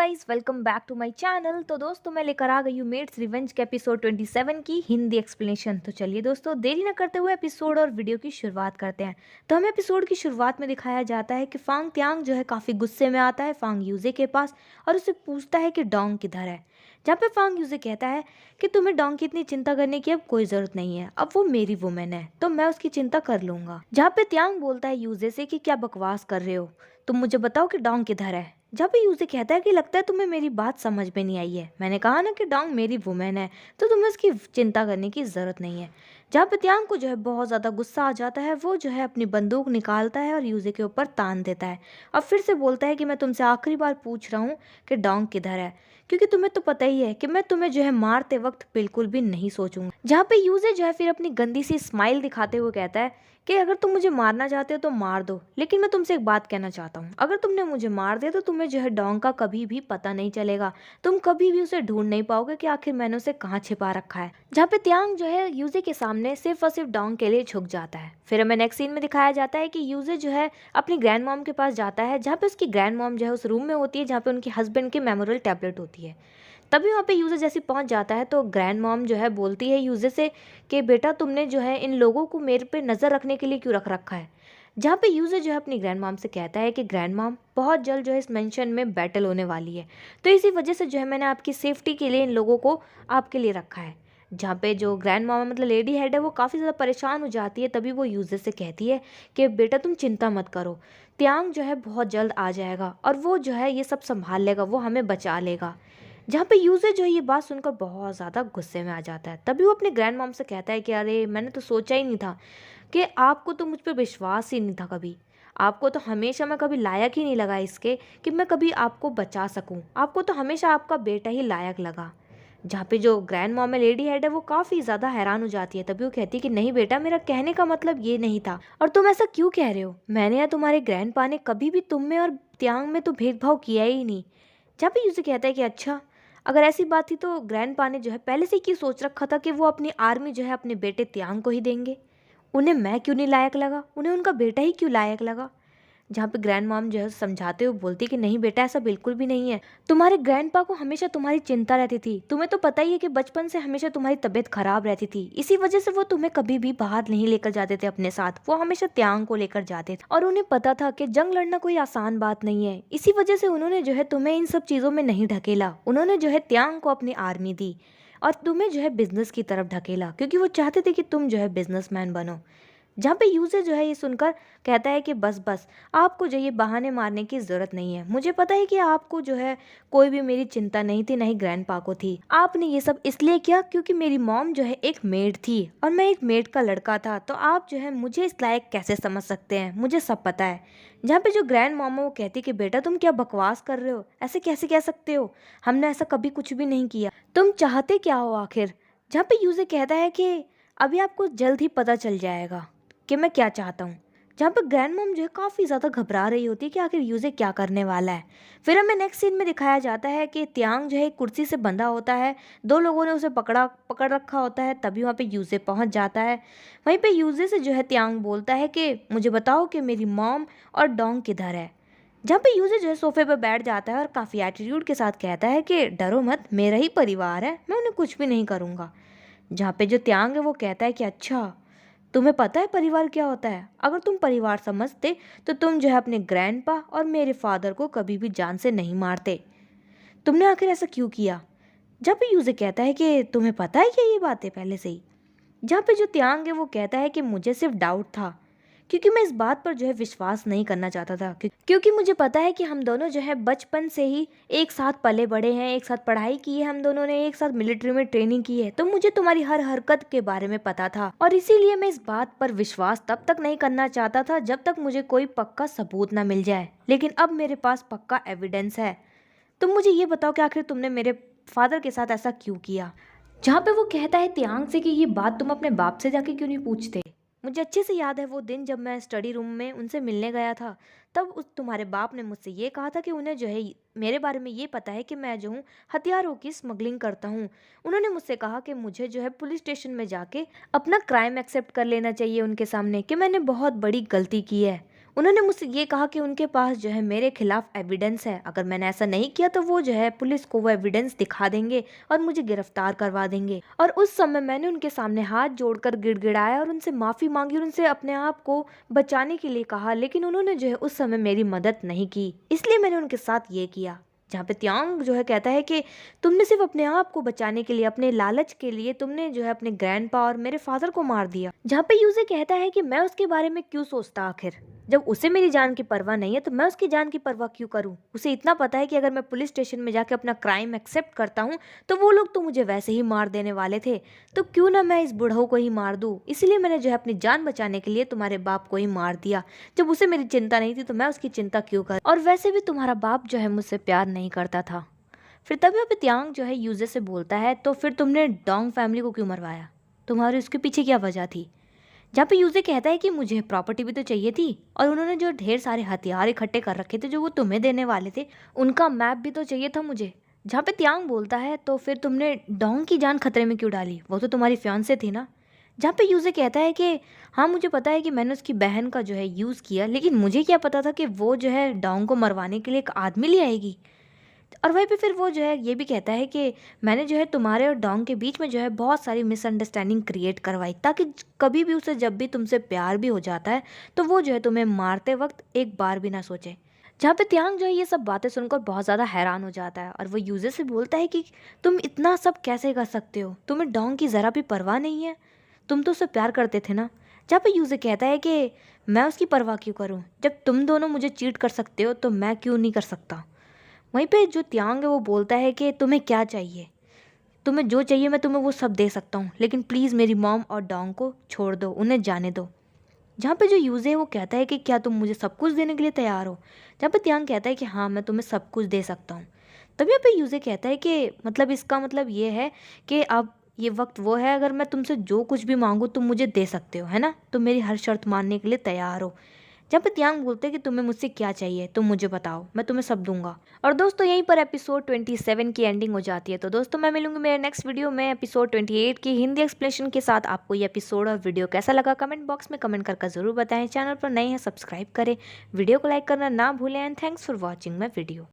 Guys, welcome back to my channel. तो दोस्तों मैं लेकर आ गई हूँ मेड्स रिवेंज के एपिसोड 27 की हिंदी एक्सप्लेनेशन। तो चलिए दोस्तों देरी न करते हुए एपिसोड और वीडियो की शुरुआत करते हैं। तो हमें एपिसोड की शुरुआत में दिखाया जाता है कि फांग त्यांग जो है काफ़ी गुस्से में आता है फांग यूजे के पास और उससे पूछता है कि डोंग किधर है। जहाँ पे फांग यूजे कहता है कि तुम्हें डोंग की इतनी चिंता करने की अब कोई ज़रूरत नहीं है, अब वो मेरी वुमेन है तो मैं उसकी चिंता कर लूँगा। जहाँ पे त्यांग बोलता है यूजे से कि क्या बकवास कर रहे हो, तुम मुझे बताओ कि डोंग किधर है। जब भी यूजे कहता है कि लगता है तुम्हें मेरी बात समझ में नहीं आई है, मैंने कहा ना कि डोंग मेरी वुमेन है तो तुम्हें उसकी चिंता करने की ज़रूरत नहीं है। जहाँ पे त्यांग को जो है बहुत ज़्यादा गुस्सा आ जाता है, वो जो है अपनी बंदूक निकालता है और यूजे के ऊपर तान देता है और फिर से बोलता है कि मैं तुमसे आखिरी बार पूछ रहा हूँ कि डोंग किधर है, क्योंकि तुम्हें तो पता ही है कि मैं तुम्हें जो है मारते वक्त बिल्कुल भी नहीं सोचूंगा। जहाँ पे यूजे जो है फिर अपनी गंदी सी स्माइल दिखाते हुए कहता है कि अगर तुम मुझे मारना चाहते हो तो मार दो, लेकिन मैं तुमसे एक बात कहना चाहता हूँ, अगर तुमने मुझे मार दिया तो तुम्हें जो है डोंग का कभी भी पता नहीं चलेगा, तुम कभी भी उसे ढूंढ नहीं पाओगे कि आखिर मैंने उसे कहाँ छिपा रखा है। जहाँ पे त्यांग जो है यूजे के सामने सिर्फ और सिर्फ डोंग के लिए झुक जाता है। फिर हमें नेक्स्ट सीन में दिखाया जाता है कि यूजे जो है अपनी ग्रैंड मॉम के पास जाता है, जहाँ पे उसकी ग्रैंड मॉम जो है उस रूम में होती है जहाँ पे उनके हस्बैंड की मेमोरियल टैबलेट होती है। तभी वहाँ पे यूज़र जैसे पहुँच जाता है तो ग्रैंड मॉम जो है बोलती है यूज़र से कि बेटा तुमने जो है इन लोगों को मेरे पे नज़र रखने के लिए क्यों रख रखा है। जहाँ पे यूज़र जो है अपनी ग्रैंड मॉम से कहता है कि ग्रैंड मॉम बहुत जल्द जो है इस मेंशन में बैटल होने वाली है, तो इसी वजह से जो है मैंने आपकी सेफ्टी के लिए इन लोगों को आपके लिए रखा है। जहाँ पे जो ग्रैंड मामा मतलब लेडी हेड है वो काफ़ी ज़्यादा परेशान हो जाती है, तभी वो यूज़र से कहती है कि बेटा तुम चिंता मत करो, त्यांग जो है बहुत जल्द आ जाएगा और वो जो है ये सब संभाल लेगा, वो हमें बचा लेगा। जहाँ पे यूज़र जो है ये बात सुनकर बहुत ज़्यादा गुस्से में आ जाता है, तभी वो अपने ग्रैंड मॉम से कहता है कि अरे मैंने तो सोचा ही नहीं था कि आपको तो मुझ पर विश्वास ही नहीं था कभी, आपको तो हमेशा मैं कभी लायक ही नहीं लगा इसके कि मैं कभी आपको बचा सकूं, आपको तो हमेशा आपका बेटा ही लायक लगा। जहाँ पे जो ग्रैंड मॉम है लेडी हेड है वो काफ़ी ज़्यादा हैरान हो जाती है, तभी वो कहती है कि नहीं बेटा मेरा कहने का मतलब ये नहीं था, और तुम ऐसा क्यों कह रहे हो, मैंने या तुम्हारे ग्रैंड पा ने कभी भी तुम में और त्यांग में तो भेदभाव किया ही नहीं। जहाँ पे यूज़र कहता है कि अच्छा अगर ऐसी बात थी तो ग्रैंड पा ने जो है पहले से ही क्यों सोच रखा था कि वो अपनी आर्मी जो है अपने बेटे त्यांग को ही देंगे, उन्हें मैं क्यों नहीं लायक लगा, उन्हें उनका बेटा ही क्यों लायक लगा। जहाँ पे ग्रैंड मॉम जो है समझाते हुए बोलती कि नहीं बेटा ऐसा बिल्कुल भी नहीं है, तुम्हारे ग्रैंडपा को हमेशा तुम्हारी चिंता रहती थी, तुम्हें तो पता ही है कि बचपन से हमेशा तुम्हारी तबीयत खराब रहती थी, इसी वजह से वो तुम्हें कभी भी बाहर नहीं लेकर जाते थे अपने साथ, वो हमेशा त्यांग को लेकर जाते थे और उन्हें पता था कि जंग लड़ना कोई आसान बात नहीं है, इसी वजह से उन्होंने जो है तुम्हें इन सब चीज़ों में नहीं ढकेला, उन्होंने जो है त्यांग को अपनी आर्मी दी और तुम्हें जो है बिजनेस की तरफ ढकेला, क्योंकि वो चाहते थे कि तुम जो है बिजनेसमैन बनो। जहाँ पे यूज़र जो है ये सुनकर कहता है कि बस बस आपको जो ये बहाने मारने की ज़रूरत नहीं है, मुझे पता है कि आपको जो है कोई भी मेरी चिंता नहीं थी, नहीं ग्रैंडपा को थी, आपने ये सब इसलिए किया क्योंकि मेरी मॉम जो है एक मेड थी और मैं एक मेड का लड़का था, तो आप जो है मुझे इस लायक कैसे समझ सकते हैं, मुझे सब पता है। जहाँ पे जो ग्रैंड मामा वो कहती कि बेटा तुम क्या बकवास कर रहे हो, ऐसे कैसे कह सकते हो, हमने ऐसा कभी कुछ भी नहीं किया, तुम चाहते क्या हो आखिर। जहाँ पे यूज़र कहता है कि अभी आपको जल्द ही पता चल जाएगा कि मैं क्या चाहता हूँ। जहाँ पर ग्रैंड मॉम जो है काफ़ी ज़्यादा घबरा रही होती है कि आखिर यूज़े क्या करने वाला है। फिर हमें नेक्स्ट सीन में दिखाया जाता है कि त्यांग जो है एक कुर्सी से बंधा होता है, दो लोगों ने उसे पकड़ रखा होता है, तभी वहाँ पे यूज़े पहुँच जाता है। वहीं पे यूज़े से जो है त्यांग बोलता है कि मुझे बताओ कि मेरी मॉम और डोंग किधर है। जहाँ पे यूज़े जो है सोफे पर बैठ जाता है और काफ़ी एटीट्यूड के साथ कहता है कि डरो मत, मेरा ही परिवार है, मैं उन्हें कुछ भी नहीं करूँगा। जहाँ पे जो त्यांग है वो कहता है कि अच्छा तुम्हें पता है परिवार क्या होता है, अगर तुम परिवार समझते तो तुम जो है अपने ग्रैंडपा और मेरे फादर को कभी भी जान से नहीं मारते, तुमने आखिर ऐसा क्यों किया। जब भी यूज़े कहता है कि तुम्हें पता है क्या ये बातें पहले से ही। जहाँ पे जो त्यांग है वो कहता है कि मुझे सिर्फ डाउट था, क्योंकि मैं इस बात पर जो है विश्वास नहीं करना चाहता था, क्योंकि मुझे पता है कि हम दोनों जो है बचपन से ही एक साथ पले बड़े हैं, एक साथ पढ़ाई की है, हम दोनों ने एक साथ मिलिट्री में ट्रेनिंग की है, तो मुझे तुम्हारी हर हरकत के बारे में पता था और इसीलिए मैं इस बात पर विश्वास तब तक नहीं करना चाहता था जब तक मुझे कोई पक्का सबूत ना मिल जाए, लेकिन अब मेरे पास पक्का एविडेंस है। तुम मुझे ये बताओ कि आखिर तुमने मेरे फादर के साथ ऐसा क्यों किया। जहाँ पे वो कहता है त्यांग से कि ये बात तुम अपने बाप से जाके क्यों नहीं पूछते। मुझे अच्छे से याद है वो दिन जब मैं स्टडी रूम में उनसे मिलने गया था, तब उस तुम्हारे बाप ने मुझसे ये कहा था कि उन्हें जो है मेरे बारे में ये पता है कि मैं जो हूँ हथियारों की स्मगलिंग करता हूँ। उन्होंने मुझसे कहा कि मुझे जो है पुलिस स्टेशन में जाके अपना क्राइम एक्सेप्ट कर लेना चाहिए उनके सामने कि मैंने बहुत बड़ी गलती की है। उन्होंने मुझसे ये कहा कि उनके पास जो है मेरे खिलाफ एविडेंस है, अगर मैंने ऐसा नहीं किया तो वो जो है पुलिस को वो एविडेंस दिखा देंगे और मुझे गिरफ्तार करवा देंगे। और उस समय मैंने उनके सामने हाथ जोड़कर गिड़गिड़ाया और उनसे माफ़ी मांगी और उनसे अपने आप को बचाने के लिए कहा, लेकिन उन्होंने जो है उस समय मेरी मदद नहीं की, इसलिए मैंने उनके साथ ये किया। जहाँ पे त्यांग जो है कहता है कि तुमने सिर्फ अपने आप को बचाने के लिए, अपने लालच के लिए तुमने जो है अपने ग्रैंडपा और मेरे फादर को मार दिया। जहाँ पे यूजे कहता है कि मैं उसके बारे में क्यों सोचता, आखिर जब उसे मेरी जान की परवाह नहीं है तो मैं उसकी जान की परवाह क्यों करूं। उसे इतना पता है कि अगर मैं पुलिस स्टेशन में जाके अपना क्राइम एक्सेप्ट करता हूं तो वो लोग तो मुझे वैसे ही मार देने वाले थे, तो क्यों ना मैं इस बुढ़ऊ को ही मार दूं। इसलिए मैंने जो है अपनी जान बचाने के लिए तुम्हारे बाप को ही मार दिया। जब उसे मेरी चिंता नहीं थी तो मैं उसकी चिंता क्यों कर, और वैसे भी तुम्हारा बाप जो है मुझसे प्यार नहीं करता था। फिर तभी अब त्यांग जो है यूजे से बोलता है, तो फिर तुमने डोंग फैमिली को क्यों मरवाया, तुम्हारी उसके पीछे क्या वजह थी। जहाँ पे यूजे कहता है कि मुझे प्रॉपर्टी भी तो चाहिए थी और उन्होंने जो ढेर सारे हथियार इकट्ठे कर रखे थे जो वो तुम्हें देने वाले थे, उनका मैप भी तो चाहिए था मुझे। जहाँ पे त्यांग बोलता है, तो फिर तुमने डोंग की जान खतरे में क्यों डाली, वो तो तुम्हारी फियांसे थी ना। जहाँ पे यूजे कहता है कि हाँ मुझे पता है कि मैंने उसकी बहन का जो है यूज़ किया, लेकिन मुझे क्या पता था कि वो जो है डोंग को मरवाने के लिए एक आदमी ले आएगी। और वहीं पे फिर वो जो है ये भी कहता है कि मैंने जो है तुम्हारे और डोंग के बीच में जो है बहुत सारी मिसअंडरस्टैंडिंग क्रिएट करवाई, ताकि कभी भी उसे जब भी तुमसे प्यार भी हो जाता है तो वो जो है तुम्हें मारते वक्त एक बार भी ना सोचे। जहाँ पे त्यांग जो है ये सब बातें सुनकर बहुत ज़्यादा हैरान हो जाता है और वो यूजर से बोलता है कि तुम इतना सब कैसे कर सकते हो, तुम्हें डोंग की ज़रा भी परवाह नहीं है, तुम तो उससे प्यार करते थे ना। जहाँ पे यूजर कहता है कि मैं उसकी परवाह क्यों करूँ, जब तुम दोनों मुझे चीट कर सकते हो तो मैं क्यों नहीं कर सकता। वहीं पे जो त्यांग है वो बोलता है कि तुम्हें क्या चाहिए, तुम्हें जो चाहिए मैं तुम्हें वो सब दे सकता हूँ, लेकिन प्लीज़ मेरी मॉम और डोंग को छोड़ दो, उन्हें जाने दो। जहाँ पे जो यूजे है वो कहता है कि क्या तुम मुझे सब कुछ देने के लिए तैयार हो। जहाँ पे त्यांग कहता है कि हाँ मैं तुम्हें सब कुछ दे सकता हूँ। तभी यहाँ पे यूजे कहता है कि मतलब इसका मतलब ये है कि अब ये वक्त वो है, अगर मैं तुमसे जो कुछ भी मांगूँ तुम मुझे दे सकते हो, है ना, तुम मेरी हर शर्त मानने के लिए तैयार हो। जहाँ पे त्यांग बोलते हैं कि तुम्हें मुझसे क्या चाहिए, तुम मुझे बताओ, मैं तुम्हें सब दूंगा। और दोस्तों यहीं पर एपिसोड 27 की एंडिंग हो जाती है। तो दोस्तों मैं मिलूंगी मेरे नेक्स्ट वीडियो में एपिसोड 28 की हिंदी एक्सप्लेनेशन के साथ। आपको ये एपिसोड और वीडियो कैसा लगा कमेंट बॉक्स में कमेंट करके जरूर बताएं। चैनल पर नए हैं सब्सक्राइब करें, वीडियो को लाइक करना ना भूलें and thanks for watching my video.